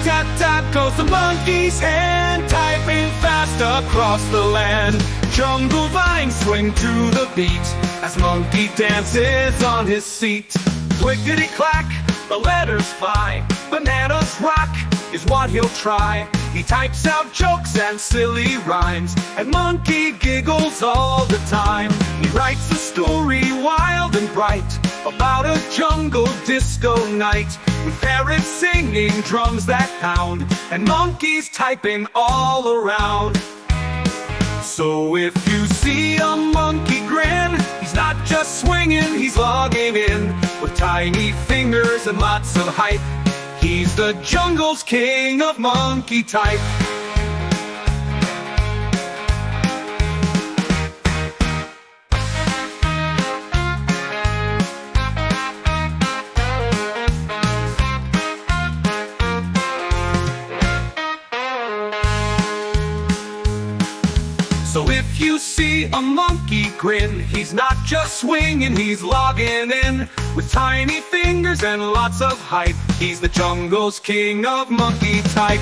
Rat-tat-tat goes the monkey's hand, typing fast across the land. Jungle vines swing to the beat as monkey dances on his seat. Clickety-clack, the letters fly. Bananas rock is what he'll try. He types out jokes and silly rhymes, and monkey giggles all the time. He writes a story wild and bright about a jungle disco night, with parrots singing, drums that pound, and monkeys typing all around. So if you see a monkey grin, he's not just swinging, he's logging in. With tiny fingers and lots of hype, he's the jungle's king of monkey type. So if you see a monkey grin, he's not just swinging, he's logging in. With tiny fingers and lots of hype, he's the jungle's king of monkey type.